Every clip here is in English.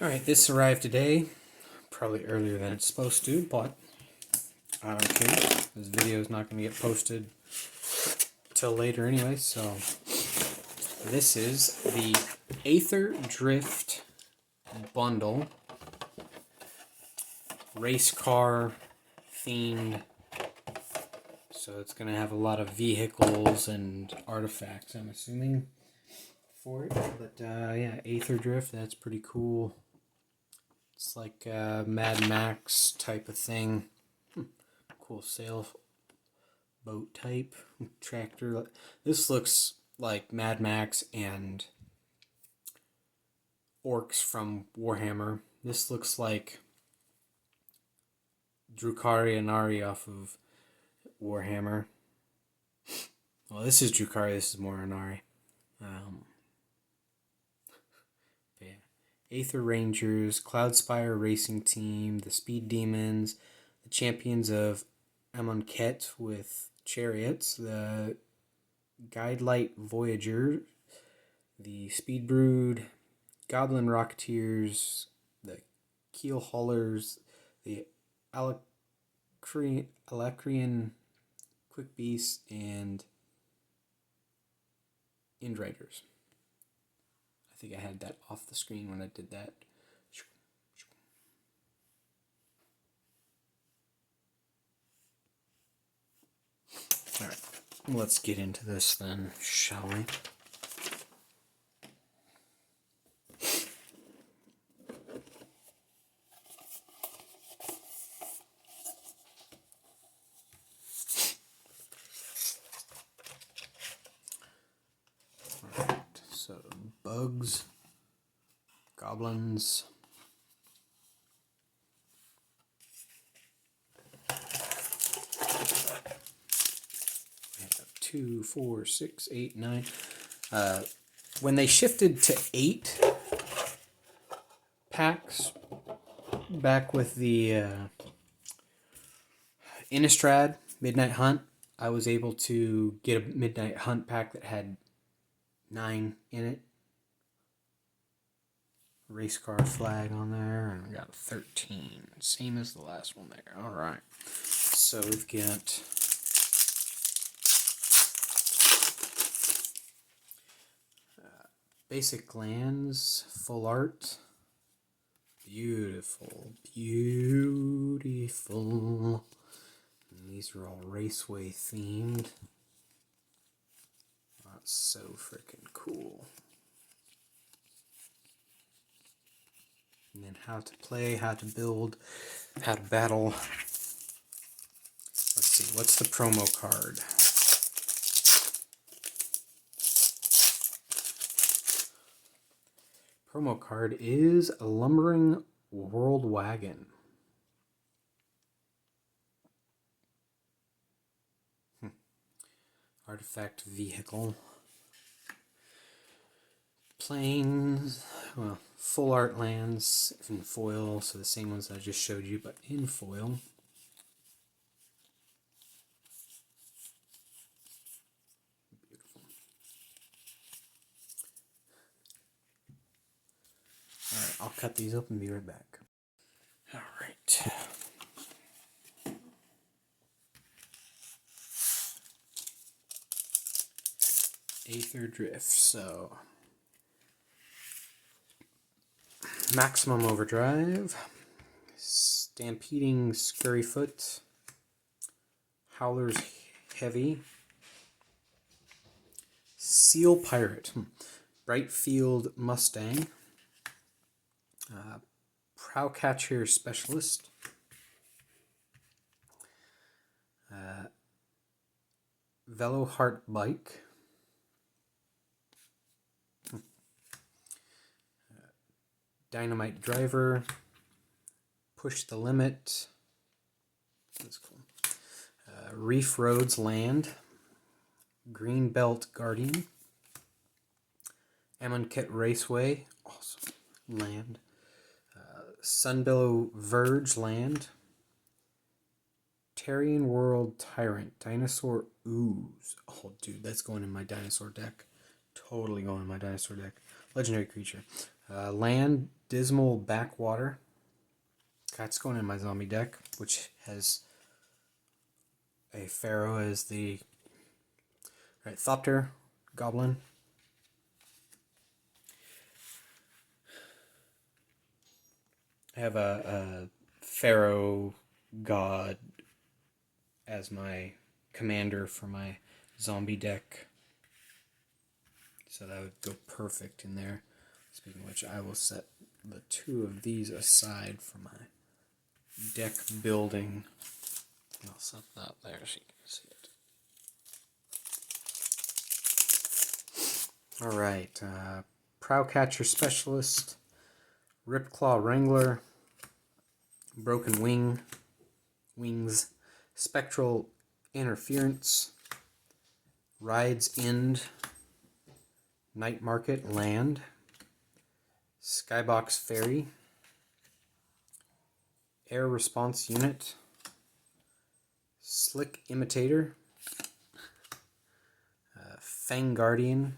Alright, this arrived today, probably earlier than it's supposed to, but I don't care. This video is not going to get posted till later anyway, so this is the Aetherdrift Bundle, race car themed, so it's going to have a lot of vehicles and artifacts, I'm assuming, for it. But yeah, Aetherdrift, that's pretty cool. It's like a Mad Max type of thing. Cool sailboat type tractor. This looks like Mad Max and orcs from Warhammer. This looks like Drukhari and Nari off of Warhammer. Well, this is Drukhari, this is more Anari. Aether Rangers, Cloudspire Racing Team, the Speed Demons, the Champions of Amonkhet with Chariots, the Guidelight Voyager, the Speed Brood, Goblin Rocketeers, the Keel Haulers, the Alacrian Quick Beast, and Indriders. I think I had that off the screen when I did that. Alright, let's get into this then, shall we? Alright, so bugs, goblins, we have 2, 4, 6, 8, 9. When they shifted to 8 packs back with the Innistrad Midnight Hunt, I was able to get a Midnight Hunt pack that had 9 in it. Race car flag on there, and we got 13. Same as the last one there. Alright. So we've got basic lands, full art. Beautiful, beautiful. And these are all raceway themed. That's so freaking cool. And then how to play, how to build, how to battle. Let's see, what's the promo card? Promo card is a Lumbering World Wagon. Artifact vehicle. Planes, well, full art lands in foil, so the same ones I just showed you, but in foil. Beautiful. Alright, I'll cut these up and be right back. Alright. Aetherdrift, so Maximum Overdrive, Stampeding Scurryfoot, Howler's Heavy, Seal Pirate, Brightfield Mustang, Prowcatcher Specialist, Veloheart Bike, Dynamite Driver, Push the Limit, that's cool. Reef Roads Land, Greenbelt Guardian, Amonkhet Raceway, awesome land, Sunbillow Verge Land, Terrian World Tyrant, Dinosaur Ooze. Oh, dude, that's going in my dinosaur deck. Totally going in my dinosaur deck. Legendary creature. Land, Dismal Backwater. That's going in my zombie deck, which has a Pharaoh as the Thopter, Goblin. I have a Pharaoh God as my commander for my zombie deck. So that would go perfect in there. Speaking of which, I will set the 2 of these aside for my deck building. I'll set that there so you can see it. Alright, Prowcatcher Specialist, Ripclaw Wrangler, Broken Wings, Spectral Interference, Ride's End, Night Market Land, Skybox Fairy, Air Response Unit, Slick Imitator, Fang Guardian,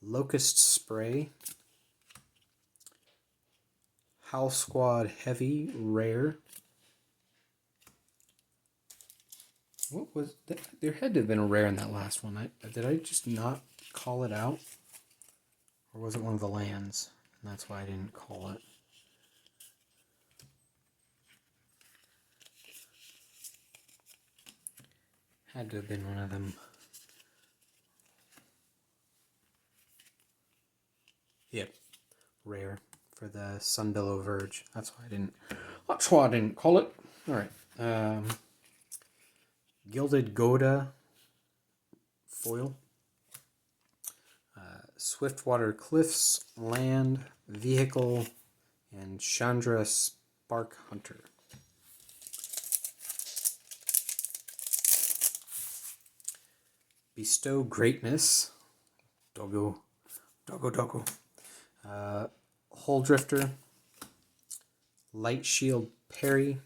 Locust Spray, Howl Squad Heavy Rare. What was that? There had to have been a rare in that last one. Did I just not call it out? Or was it one of the lands? And that's why I didn't call it. Had to have been one of them. Yep. Rare for the Sunbillow Verge. That's why I didn't call it. Alright. Gilded Goda foil. Swiftwater Cliffs, Land, Vehicle, and Chandra Spark Hunter. Bestow Greatness. Doggo. Hull Drifter. Light Shield Parry.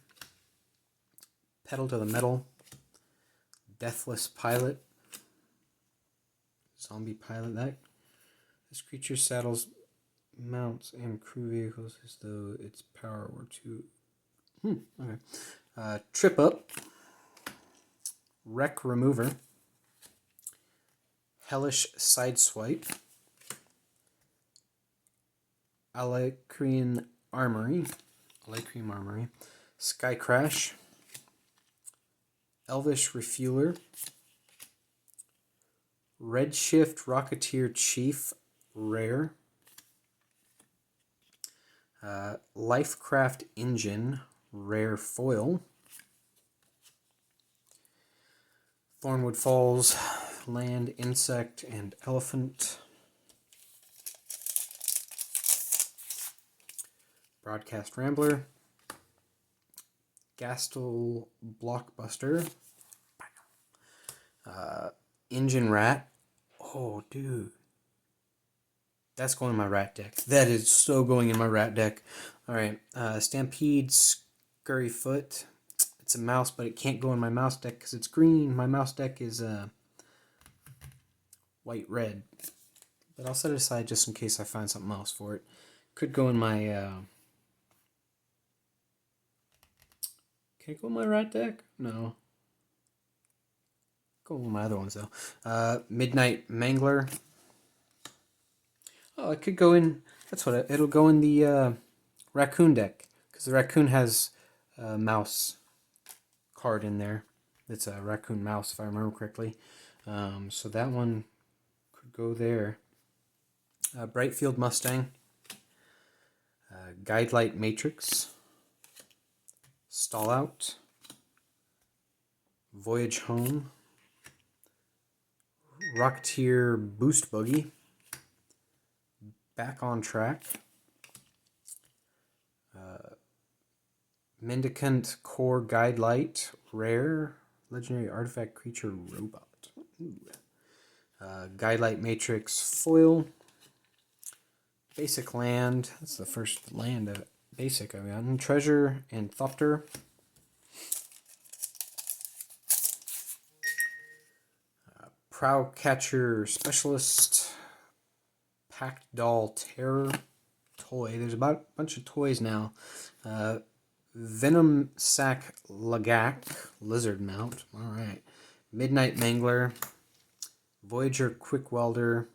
Pedal to the Metal. Deathless Pilot. Zombie Pilot. This creature saddles mounts and crew vehicles as though its power were to... Okay. Trip Up. Wreck Remover. Hellish Sideswipe. Alacrian Armory. Sky Crash. Elvish Refueler. Redshift Rocketeer Chief Rare. Lifecraft Engine Rare Foil. Thornwood Falls Land, Insect, and Elephant. Broadcast Rambler. Gastel Blockbuster. Engine Rat. Oh, dude. That's going in my rat deck. That is so going in my rat deck. Alright. Stampede Scurryfoot. It's a mouse, but it can't go in my mouse deck because it's green. My mouse deck is white-red. But I'll set it aside just in case I find something else for it. Could go in my... Can it go in my rat deck? No. Go in my other ones, though. Midnight Mangler. Oh, it could go in... That's what it'll go in the raccoon deck. Because the raccoon has a mouse card in there. It's a raccoon mouse, if I remember correctly. So that one could go there. Brightfield Mustang. Guidelight Matrix. Stall Out. Voyage Home. Rocketeer Boost Buggy. Back on Track. Mendicant Core Guidelight Rare. Legendary Artifact Creature Robot. Guidelight Matrix Foil. Basic Land. That's the first land of basic I've gotten. Treasure and Thopter. Prow Catcher Specialist, Packed Doll Terror toy. There's about a bunch of toys now. Venom Sack Lagak Lizard Mount. All right. Midnight Mangler, Voyager Quick Welder,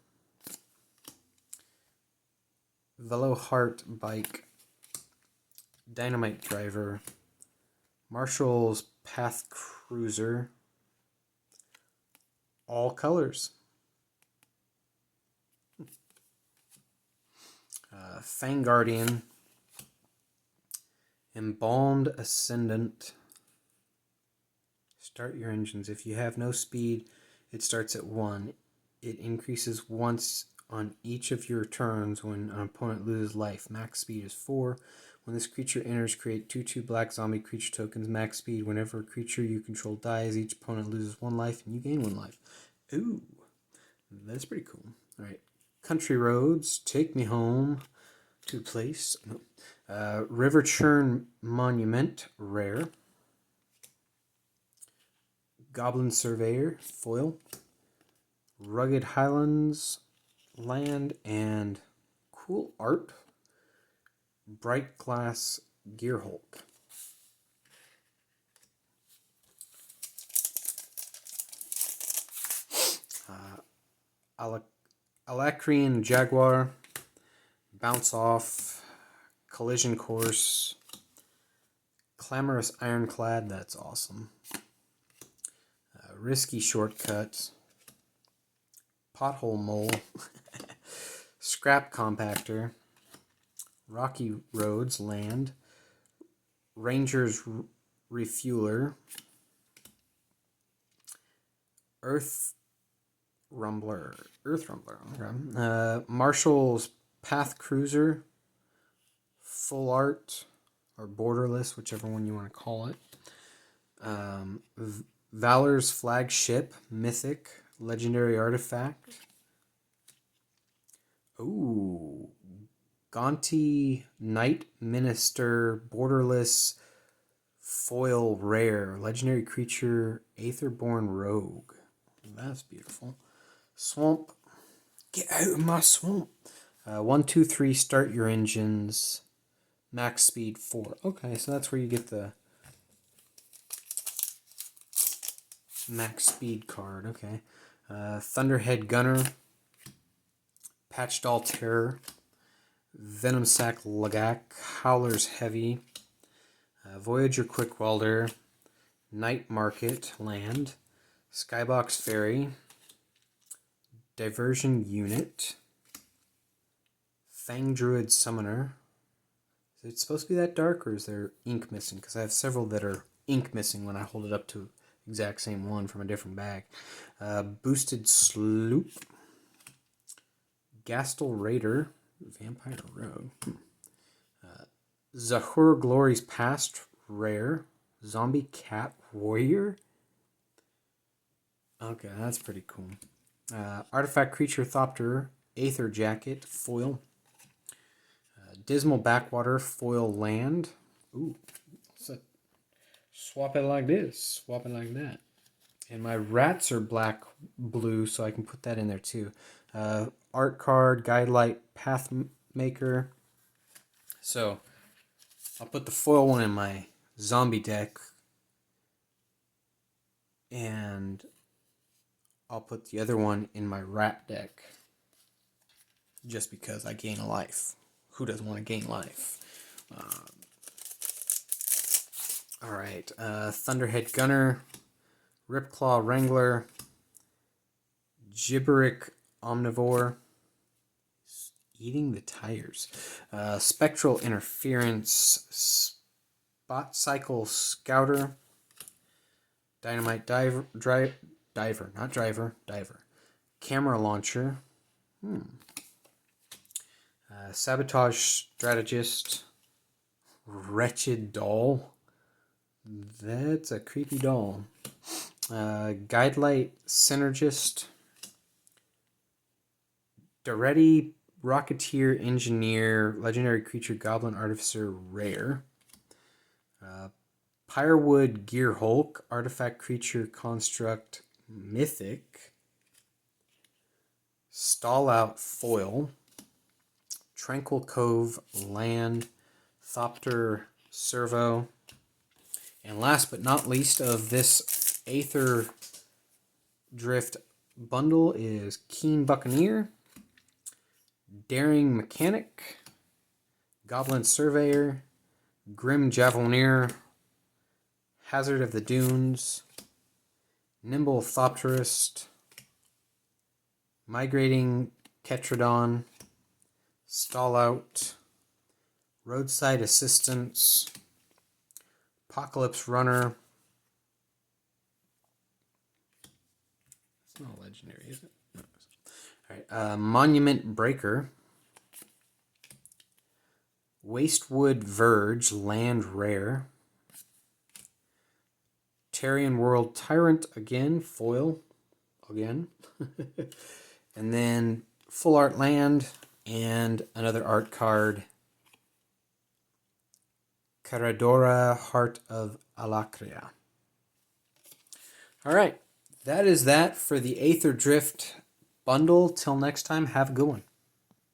Velo Heart Bike, Dynamite Driver, Marshall's Path Cruiser, all colors. Fang Guardian, Embalmed Ascendant. Start your engines. If you have no speed, it starts at 1. It increases once on each of your turns when an opponent loses life. Max speed is 4. When this creature enters, create 2/2 black zombie creature tokens. Max speed. Whenever a creature you control dies, each opponent loses 1 life and you gain 1 life. Ooh, that's pretty cool. All right. Country Roads, Take Me Home to Place. River Churn Monument, rare. Goblin Surveyor, foil. Rugged Highlands, land, and cool art. Bright Glass Gearhulk. Alacrian Jaguar, Bounce Off, Collision Course, Clamorous Ironclad, that's awesome. Risky Shortcut, Pothole Mole, Scrap Compactor, Rocky Roads, land, Ranger's Refueler, Earth Rumbler, okay. Marshall's Path Cruiser, Full Art, or Borderless, whichever one you want to call it. Valor's Flagship, Mythic, Legendary Artifact. Ooh, Gonti Knight Minister, Borderless, Foil Rare, Legendary Creature, Aetherborn Rogue. That's beautiful. Swamp, get out of my swamp. 1, 2, 3, start your engines. Max speed 4. Okay, so that's where you get the max speed card. Okay. Thunderhead Gunner, Patch Doll Terror, Venom Sack Lagak, Howler's Heavy, Voyager Quick Welder, Night Market Land, Skybox Ferry, Diversion Unit, Fang Druid Summoner. Is it supposed to be that dark, or is there ink missing? Because I have several that are ink missing when I hold it up to exact same one from a different bag. Boosted Sloop, Gastel Raider, Vampire Rogue, Zahur Glory's Past, rare, Zombie Cat Warrior. Okay, that's pretty cool. Artifact Creature Thopter, Aether Jacket, foil. Dismal Backwater, foil land. Ooh, swap it like this, swap it like that. And my rats are black blue, so I can put that in there too. Art card, Guidelight Pathmaker. So I'll put the foil one in my zombie deck, and I'll put the other one in my rat deck, just because I gain a life. Who doesn't want to gain life? Alright, Thunderhead Gunner, Ripclaw Wrangler, Gibberick Omnivore, eating the tires, Spectral Interference, Spot Cycle Scouter, Dynamite Diver, Camera Launcher, Sabotage Strategist, Wretched Doll. That's a creepy doll. Guidelight Synergist, Daretti Rocketeer Engineer, Legendary Creature Goblin Artificer, rare. Pyrewood Gearhulk, Artifact Creature Construct, Mythic. Stall Out foil, Tranquil Cove land, Thopter servo, and last but not least of this Aetherdrift bundle is Keen Buccaneer, Daring Mechanic, Goblin Surveyor, Grim Javelineer, Hazard of the Dunes, Nimble Thopterist, Migrating Ketrodon, Stall Out, Roadside Assistance, Apocalypse Runner. It's not legendary, is it? No. Alright, Monument Breaker, Wastewood Verge, land rare, Tarian World Tyrant again, foil again, and then full art land and another art card, Caradora Heart of Alakria. All right, that is that for the Aetherdrift bundle. Till next time, have a good one.